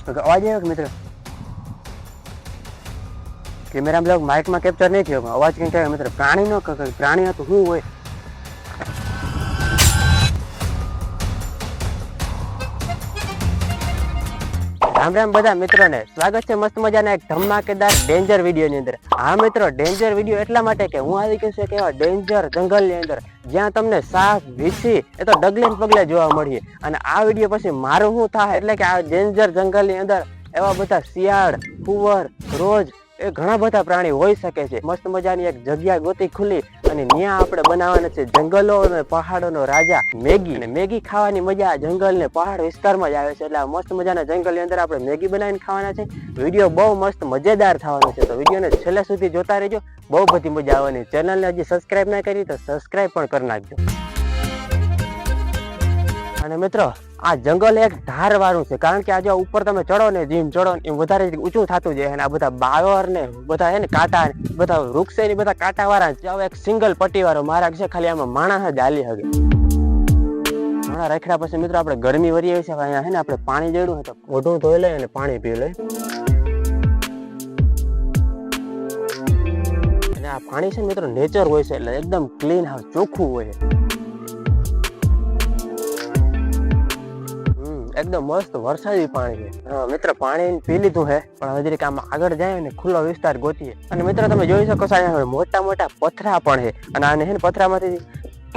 અવાજ આવ્યો કે મિત્ર? કેમેરામાં માઇકમાં કેપ્ચર નહીં થયો, અવાજ કંઈક આવ્યો મિત્ર. પ્રાણી નો પ્રાણી હતું શું હોય? રામ રામ બધા મિત્રોને, સ્વાગત છે મસ્ત મજાના એક ધમાકેદાર ડેન્જર વિડીયો ની અંદર. હા મિત્રો, ડેન્જર વિડીયો એટલા માટે કે હું આવી ગયો છું કે એવા ડેન્જર જંગલ ની અંદર જ્યાં તમને સાપ વીછી એ તો ડગલે ને પગલે જોવા મળીએ. અને આ વિડીયો પછી મારું શું થાય એટલે કે આ ડેન્જર જંગલ ની અંદર એવા બધા શિયાળ, કુંવર, રોજ એ ઘણા બધા પ્રાણી હોઈ શકે છે. મસ્ત મજાની એક જગ્યા ગોતી ખુલી અને ત્યાં આપણે બનાવવાના છે જંગલો અને પહાડોનો રાજા મેગી. અને મેગી ખાવાની મજા આ જંગલ ને પહાડ વિસ્તારમાં જ આવે છે. એટલે આ મસ્ત મજાના જંગલ ની અંદર આપણે મેગી બનાવીને ખાવાના છે. વિડીયો બહુ મસ્ત મજેદાર થવાનો છે, તો વિડીયોને છેલ્લે સુધી જોતા રહેજો, બહુ બધી મજા આવવાની. ચેનલને હજી સબસ્ક્રાઇબ ના કરી તો સબસ્ક્રાઇબ પણ કરી નાખજો. અને મિત્રો, આ જંગલ એક ધાર વાળું છે, કારણ કે આ જો ઉપર તમે ચડો ને જીમ ચડો ને એમ વધારે ઊંચું થતું જાય. અને આ બધા બાવર ને બધા છે ને કાંટા બધા વૃક્ષ ની બધા કાંટા વાળા એક સિંગલ પટ્ટી વાળો માર્ગ છે, ખાલી આમાં માણસ જ હાલી શકે. ઘણા રખડ્યા પછી મિત્રો આપણે ગરમી વરી આવી છે, અહીંયા છે ને આપણે પાણી જેડું તો મોઢું ધોઈ લઈએ અને પાણી પી લઈએ. અને આ પાણી છે ને મિત્રો નેચર હોય છે, એટલે એકદમ ક્લીન ચોખ્ખું હોય છે, એકદમ મસ્ત વરસાદી પાણી છે. મિત્ર પાણી પી લીધું છે, પણ હજી આમ આગળ જાય ને ખુલ્લો વિસ્તાર ગોતીએ. અને મિત્રો તમે જોઈ શકો છો અહીંયા મોટા મોટા પથરા પણ છે. અને આને છે ને પથરામાંથી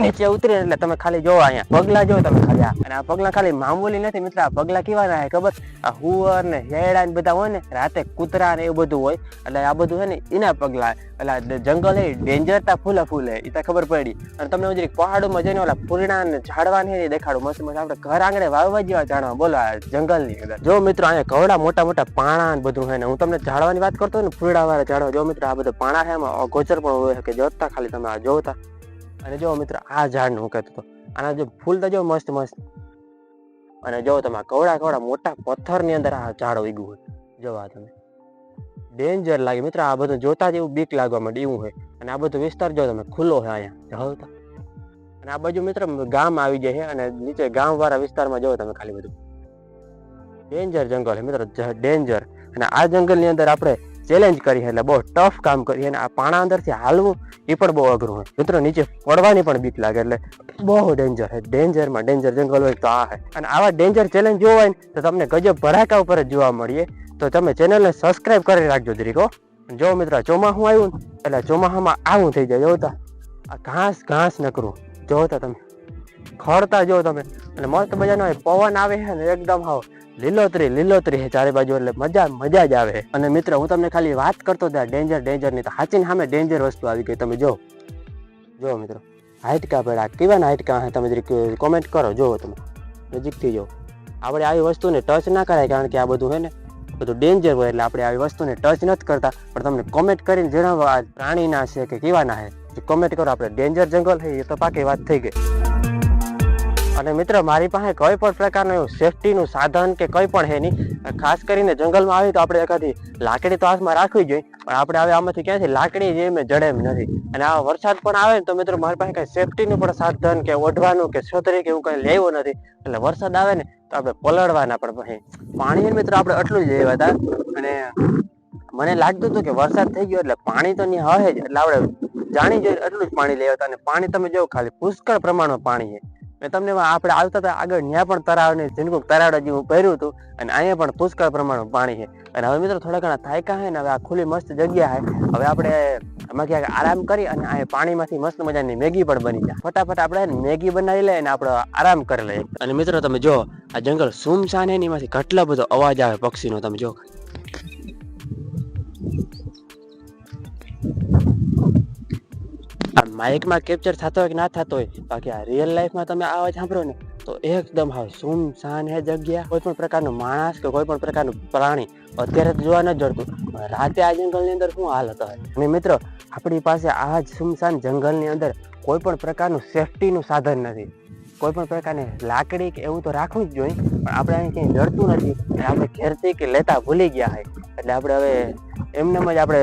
નીચે ઉતરી એટલે તમે ખાલી જોવો અહીંયા પગલા જોવો તમે ખાલી. અને આ પગલા ખાલી મામૂલી નથી મિત્ર, આ પગલા કેવાના છે ખબર? આ હુવર ને હેડા ને બધા હોય ને, રાતે કૂતરા ને એવું બધું હોય, એટલે આ બધું છે ને એના પગલા. એટલે જંગલ એ ડેન્જરતા ફૂલે ફૂલે એ તો ખબર પડી. અને તમને હજી પહાડોમાં જઈને ઓલા ફૂલડા ને ઝાડવા ને દેખાડું મસ્ત મસ્ત આપણે ઘર આંગણે વાવવા જેવા ઝાડવા. બોલો આ જંગલ ની અંદર જો મિત્રો અહીંયા કવડા મોટા મોટા પાણા ને બધું હોય ને. હું તમને ઝાડવાની વાત કરતો ને, ફૂલડા વાળા ઝાડવા. જો મિત્રો આ બધા પાણા છે, એમાં ગોચર પણ હોય કે જોતા ખાલી તમે આ જોતા. અને જો મિત્ર આ ઝાડ નું હું કહેતો હતો, આના જો ફૂલ તો જો મસ્ત મસ્ત. અને જો તમે કવડા કવડા મોટા પથ્થર ની અંદર આ ઝાડ ઉગ્યું હોય, જોવા તમે ડેન્જર લાગે મિત્ર. આ બધું જોતા જ એવું બીક લાગવા માંડે એવું હોય. અને આ બધો વિસ્તાર જો તમે ખુલ્લો છે અહીંયા જોતા. અને આ બાજુ મિત્ર ગામ આવી જાય છે, અને નીચે ગામ વાળા વિસ્તારમાં જો તમે ખાલી બધું ડેન્જર જંગલ છે મિત્ર, ડેન્જર. અને આ જંગલ ની અંદર આપણે ચેલેન્જ કરી એટલે બહુ ટફ કામ કરીએ. અને આ પાણા અંદર થી હાલવું એ પણ બહુ અઘરું હોય મિત્રો, નીચે પડવાની પણ બીક લાગે, એટલે બહુ ડેન્જર છે. ડેન્જરમાં ડેન્જર જંગલ હોય તો આ છે. અને આવા ડેન્જર ચેલેન્જ જોવા હોય ને તો તમને ગજબ ભરાકા ઉપર જ જોવા મળીએ. તો તમે ચેનલને સબસ્ક્રાઇબ કરી રાખજો દરેકો. જો મિત્ર ચોમાસું આવ્યું ને એટલે ચોમાસામાં આવું થઈ જાય. જોતા આ ઘાસ નકરું જોતા તમે ખડતા જો તમે. અને મસ્ત મજાનો પવન આવે છે ને, એકદમ હાવ લીલોતરી છે ચારે બાજુ, એટલે મજા જ આવે. અને મિત્ર હું તમને ખાલી વાત કરતો હતા ડેન્જર ની, તો હાચીને સામે ડેન્જર વસ્તુ આવી ગઈ. તમે જો મિત્રો હાઈટકા પેડા કેવા હાઈટકા હે, તમે જરી કોમેન્ટ કરો. જોવો તમે નજીકથી જો. આપણે આવી વસ્તુને ટચ ના કરાય, કારણ કે આ બધું હે ને બધું ડેન્જર હોય, એટલે આપણે આવી વસ્તુને ટચ નથી કરતા. પણ તમને કોમેન્ટ કરીને જણાવો આ પ્રાણીના છે કે કેવાના છે, કોમેન્ટ કરો. આપણે ડેન્જર જંગલ છે એ તો પાકી વાત થઈ ગઈ. અને મિત્ર મારી પાસે કોઈ પણ પ્રકારનું એવું સેફટીનું સાધન કે કંઈ પણ હે નહીં. ખાસ કરીને જંગલમાં આવી તો આપણે એકાદી લાકડી તો હાથમાં રાખવી જોઈએ, પણ આપણે હવે આમાંથી ક્યાંથી લાકડી જે મેં જડે એમ નથી. અને આ વરસાદ પણ આવે ને તો મિત્રો મારી પાસે કઈ સેફટીનું પણ સાધન કે ઓઢવાનું કે છતરી કે એવું કઈ લેવું નથી. એટલે વરસાદ આવે ને તો આપણે પલળવાના પણ પછી પાણી મિત્રો આપણે આટલું જ લેવા હતા. અને મને લાગતું હતું કે વરસાદ થઈ ગયો એટલે પાણી તો ત્યાં હશે જ, એટલે આપણે જાણી જોઈએ એટલું જ પાણી લેવા હતા. અને પાણી તમે જો ખાલી પુષ્કળ પ્રમાણમાં પાણી છે. મેં તમને આપણે આવતા હતા આગળ ત્યાં પણ તળાવ ને જીનકુક તળાવ જેવું ભર્યું હતું, અને અહીંયા પણ પુષ્કળ પ્રમાણમાં પાણી છે. અને હવે મિત્રો થોડા ઘણા થાયકા છે ને, હવે આ ખુલ્લી મસ્ત જગ્યા છે, હવે આપણે એમાં ક્યાંક આરામ કરી અને આ પાણીમાંથી મસ્ત મજાની મેગી પણ બની જાય. ફટાફટ આપણે મેગી બનાવી લઈએ અને આપણે આરામ કરી લઈએ. અને મિત્રો તમે જો આ જંગલ સુમસાન છે ને, એમાંથી કેટલો બધો અવાજ આવે પક્ષીનો. તમે જો આ માઇકમાં કેપ્ચર થતો હોય કે ના થતો હોય, બાકી આ રિયલ લાઈફમાં તમે અવાજ સાંભળો ને તો એકદમ હાવ સુમસાન હે જગ્યા. કોઈ પણ પ્રકારનો માણસ કે કોઈ પણ પ્રકારનું પ્રાણી અત્યારે જોવા ન જડતું. રાતે આ જંગલની અંદર શું હાલત હોય. અને મિત્રો આપણી પાસે આ જ સુમસાન જંગલની અંદર કોઈ પણ પ્રકારનું સેફટીનું સાધન નથી. કોઈ પણ પ્રકારની લાકડી કે એવું તો રાખવું જ જોઈએ, પણ આપણે અહીં ક્યાંય જડતું નથી. આપણે ઘેરથી કે લેતા ભૂલી ગયા હોય, એટલે આપણે હવે એમનેમ જ આપણે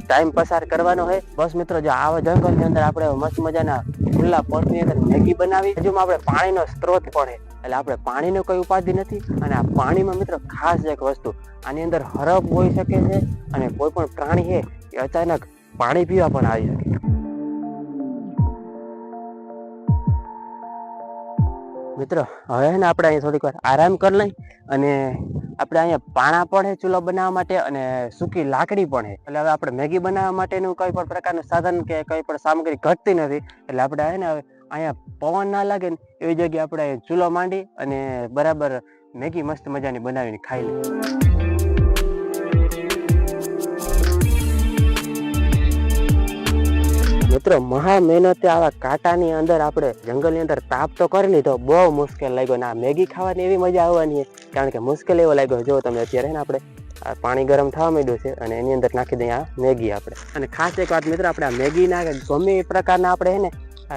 ટાઈમ પસાર કરવાનો હોય. બસ મિત્રો જો આવા જંગલની અંદર આપણે મસ્ત મજાના ખુલ્લા પોટની અંદર મેગી બનાવી. હજુમાં આપણે પાણીનો સ્ત્રોત પણ છે, એટલે આપણે પાણીનો કોઈ ઉપાધિ નથી. અને આ પાણીમાં મિત્રો ખાસ એક વસ્તુ, આની અંદર હરફ હોઈ શકે છે અને કોઈ પણ પ્રાણી છે એ અચાનક પાણી પીવા પણ આવી શકે. મિત્રો હવે ને આપણે અહીંયા થોડીક વાર આરામ કરી લઈ અને આપણે અહીંયા પાણા પણ છે ચૂલો બનાવવા માટે અને સૂકી લાકડી પણ છે. એટલે હવે આપણે મેગી બનાવવા માટેનું કોઈ પણ પ્રકારનું સાધન કે કોઈ પણ સામગ્રી ઘટતી નથી. એટલે આપણે હે ને હવે અહીંયા પવન ના લાગે ને એવી જગ્યાએ આપણે ચૂલો માંડી અને બરાબર મેગી મસ્ત મજાની બનાવીને ખાઈ લઈએ. મિત્રો મહા મહેનતે આવા કાંટાની અંદર આપણે જંગલની અંદર તાપ તો કરી લીધો, બહુ મુશ્કેલ લાગ્યો ને આ મેગી ખાવાની એવી મજા આવવાની છે. કારણ કે મુશ્કેલ એવો લાગ્યો. જો તમે અત્યારે ને આપણે આ પાણી ગરમ થવા માંડ્યું છે અને એની અંદર નાખી દઈએ આ મેગી આપણે. અને ખાસ એક વાત મિત્રો, આપણે આ મેગી ના ગમે એ પ્રકારના આપણે હે ને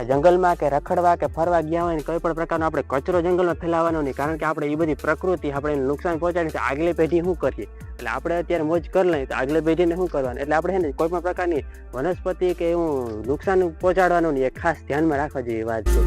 જંગલમાં કે રખડવા કે ફરવા ગયા હોય ને કોઈ પણ પ્રકારનો આપણે કચરો જંગલમાં ફેલાવવાનો નહીં. કારણ કે આપણે એ બધી પ્રકૃતિ આપણે એને નુકસાન પહોંચાડી છે. આગલી પેઢી શું કરીએ, એટલે આપણે અત્યારે મોજ કરી લઈએ તો આગલી પેઢીને શું કરવાનું. એટલે આપણે છે ને કોઈ પણ પ્રકારની વનસ્પતિ કે એવું નુકસાન પહોંચાડવાનું નહીં, એ ખાસ ધ્યાનમાં રાખવા જેવી વાત છે.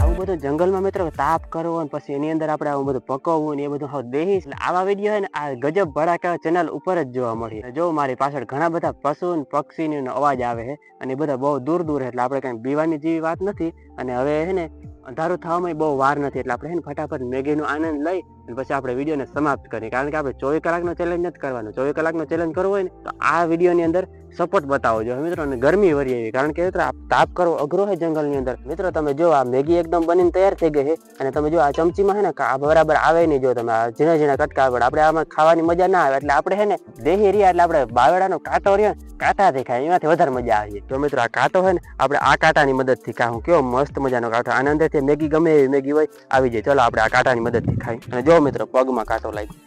આવું બધું જંગલમાં મિત્રો તાપ કરવો અને પછી એની અંદર આપણે આવું બધું પકવવું ને એ બધું હવે દેહી. એટલે આવા વિડીયો છે ને આ ગજબ ભડાકા ચેનલ ઉપર જ જોવા મળી. જો મારી પાછળ ઘણા બધા પશુ ને પક્ષીનો અવાજ આવે છે અને એ બધા બહુ દૂર દૂર. એટલે આપણે કઈ બીવાની જેવી વાત નથી. અને હવે છે ને અંધારું થવામાં બહુ વાર નથી. એટલે આપણે છે ને ફટાફટ મેગીનો આનંદ લઈ અને પછી આપણે વિડીયોને સમાપ્ત કરીએ. કારણ કે આપણે 24 કલાકનો ચેલેન્જ નથી કરવાનો. 24 કલાકનો ચેલેન્જ કરવો હોય ને તો આ વિડીયોની અંદર સપોર્ટ બતાવો જોઈએ મિત્રો. અને ગરમી વરી આવી, કારણ કે મિત્રો તાપ કરવો અઘરો છે જંગલની અંદર. મિત્રો તમે જો આ મેગી એકદમ બનીને તૈયાર થઈ ગઈ છે. અને તમે જો આ ચમચીમાં છે ને બરાબર આવે નહીં. જો તમે આ ઝીણા ઝીણા કટકા આવે, આપણે આમાં ખાવાની મજા ના આવે. એટલે આપણે છે ને દેહી રહ્યા, એટલે આપણે બાવેડાનો કાંટો રહ્યો કાંટાથી ખાય એમાંથી વધારે મજા આવે. તો મિત્રો આ કાંટો હોય ને આપણે આ કાંટાની મદદથી ખાવું. કેવો મસ્ત મજાનો કાંટો. આના અંદરથી મેગી ગમે એવી મેગી હોય આવી જાય. ચલો આપણે આ કાંટાની મદદથી ખાઈ. અને જો મિત્રો પગમાં કાંટો લાગ્યો.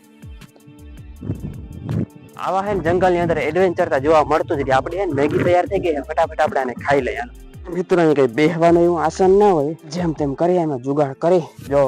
આવા હે ને જંગલની અંદર એડવેન્ચર જોવા મળતું જ. આપણે હે ને મેગી તૈયાર થઈ ગઈ, ફટાફટ આપણે આને ખાઈ લઈએ. મિત્રો અહીં કઈ બેહવાનું એવું આસન ના હોય, જેમ તેમ કરી એમાં જુગાડ કરી જો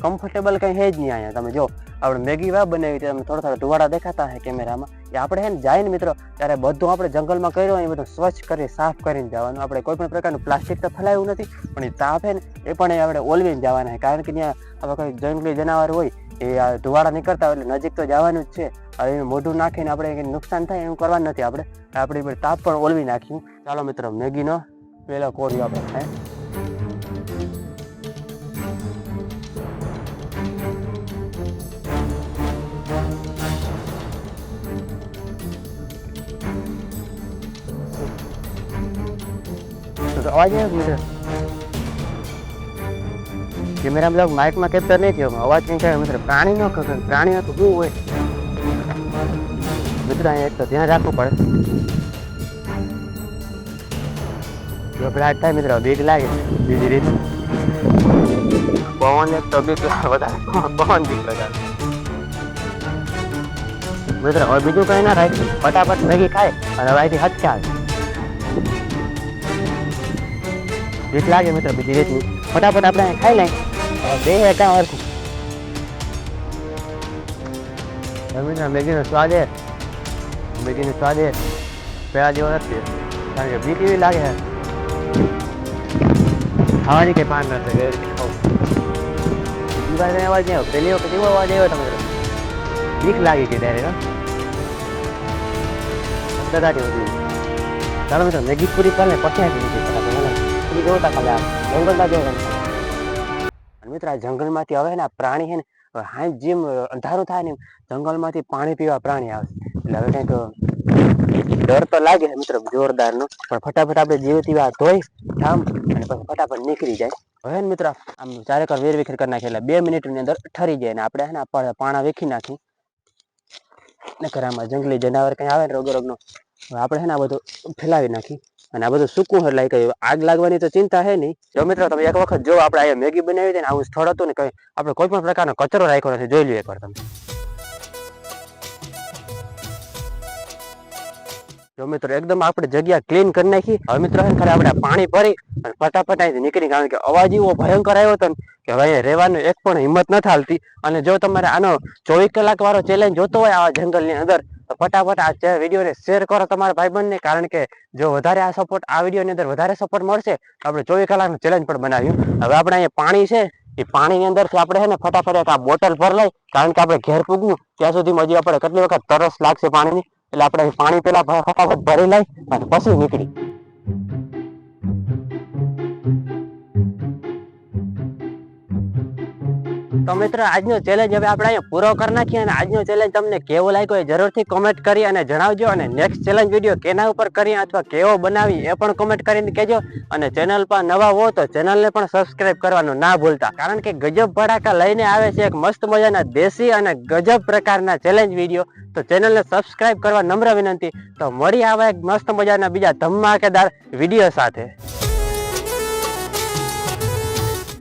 કમ્ફર્ટેબલ કઈ હે જ નહીં. અહીંયા તમે જો આપણે મેગી વા બનાવી, તમે થોડા થોડા ધુવાડા દેખાતા હે કેમેરામાં. એ આપણે હે ને જાય ને મિત્રો ત્યારે બધું આપણે જંગલમાં કર્યું હોય એ બધું સ્વચ્છ કરી સાફ કરીને જવાનું. આપણે કોઈ પણ પ્રકારનું પ્લાસ્ટિક તો ફેલાયું નથી, પણ એ તાપ હે ને એ પણ આપણે ઓલવીને જવાના છે. કારણ કે ત્યાં આપણે કોઈ જંગલી જનાવર હોય એ ધુવાડા નીકળતા હોય એટલે નજીક તો જવાનું જ છે. હવે મોઢું નાખીને આપણે નુકસાન થાય એવું કરવાનું નથી. આપણે તાપ પણ ઓલવી નાખ્યું. ચાલો મિત્રો મેગીનો પેલો કોરિયો આપણે ખાય. અવાજ આવે કેમેરા માઇકમાં કેપ્ચર નહીં થયો, અવાજ કઈ થાય મિત્રો. પ્રાણી નો પ્રાણી તો શું હોય મિત્રો, અહીંયા એક તો ધ્યાન રાખવું પડે. ગભરાટ થાય મિત્રો, બીક લાગે. બીજી રીતે પવન એક તો બીક વધારે, પવન બીક વધારે મિત્રો. હવે બીજું કઈ ના થાય, ફટાફટ મેગી ખાય અને હવે અહીંથી હચકા આવે. બીક લાગે મિત્રો બીજી રીતની. ફટાફટ આપણે ખાઈ લઈએ. બે કાં હરખું મેગીનો સ્વાદ એ પેલા જેવો નથી. કારણ કે બીક એવી લાગે ખાવાની કઈ પાન નથી. અવાજ નહીં આવ્યો, પહેલી વખત એવો અવાજ આવ્યો તમે બીક લાગી ગઈ ડાયરેક્ટ. ચાલો મિત્રો મેગી પૂરી કરીને પછી જોતા ખાલી જંગલમાં જો મિત્રો. આ જંગલમાંથી હવે ને પ્રાણી છે ને હા જેમ અંધારું થાય ને જંગલમાંથી પાણી પીવા પ્રાણી આવે. એટલે હવે કંઈક ડર તો લાગે મિત્રો જોરદાર નો, પણ ફટાફટ આપણે જીવતી વાત ધોઈ ઠામ અને પછી ફટાફટ નીકળી જાય. હવે ને મિત્રો આમ ચારેકર વેર વિખેર કરી નાખી એટલે 2 મિનિટની અંદર ઠરી જાય. ને આપણે હે ને પાણા વેખી નાખી ને ઘરામાં જંગલી જનાવર કઈ આવે ને રોગનો આપણે હે ને આ બધું ફેલાવી નાખી. અને આ બધું સૂકું એટલે કઈ આગ લાગવાની તો ચિંતા હે નહીં. જો મિત્રો તમે એક વખત જો આપણે અહીંયા મેગી બનાવી હતી ને આવું સ્થળ હતું ને કઈ આપણે કોઈ પણ પ્રકારનો કચરો રાખ્યો નથી. જોઈ લો એકવાર તમે. જો મિત્રો એકદમ આપણે જગ્યા ક્લીન કરી નાખી. હવે મિત્રો ખરે આપણે પાણી ભરી અને ફટાફટ અહીંથી નીકળી, કારણ કે અવાજ એવો ભયંકર આવ્યો હતો ને કે હવે રહેવાનું એક પણ હિંમત નથી હાલતી. અને જો તમારે આનો 24 કલાક વાળો ચેલેન્જ જોતો હોય આવા જંગલની અંદર, તો ફટાફટ આ વિડીયોને શેર કરો તમારા ભાઈબંધને, કારણ કે જો વધારે આ સપોર્ટ આ વિડીયોની અંદર વધારે સપોર્ટ મળશે તો આપણે 24 કલાકનું ચેલેન્જ પણ બનાવ્યું. હવે આપણે અહીંયા પાણી છે, એ પાણીની અંદરથી આપણે છે ને ફટાફટ એક આ બોટલ ભર લઈ, કારણ કે આપણે ઘેર પૂગવું ત્યાં સુધીમાં હજી આપણે કેટલી વખત તરસ લાગશે પાણીની, એટલે આપણે પાણી પેલા ફટાફટ ભરી લઈ અને પછી નીકળી. તો મિત્રો આજનો ચેલેન્જ હવે આપણે અહીંયા પૂરો કરી નાખીએ, અને આજનો ચેલેન્જ તમને કેવો લાગ્યો એ જરૂરથી કોમેન્ટ કરી અને જણાવજો. અને નેક્સ્ટ ચેલેન્જ વિડીયો કેના ઉપર કરીએ અથવા કેવો બનાવી એ પણ કોમેન્ટ કરીને કહેજો. અને ચેનલ પર નવા હો તો ચેનલને પણ સબસ્ક્રાઇબ કરવાનું ના ભૂલતા, કારણ કે ગજબ ભડાકા લઈને આવે છે એક મસ્ત મજાના દેશી અને ગજબ પ્રકારના ચેલેન્જ વિડીયો. તો ચેનલને સબસ્ક્રાઇબ કરવા નમ્ર વિનંતી. તો મળી આવા એક મસ્ત મજાના બીજા ધમાકેદાર વિડીયો સાથે.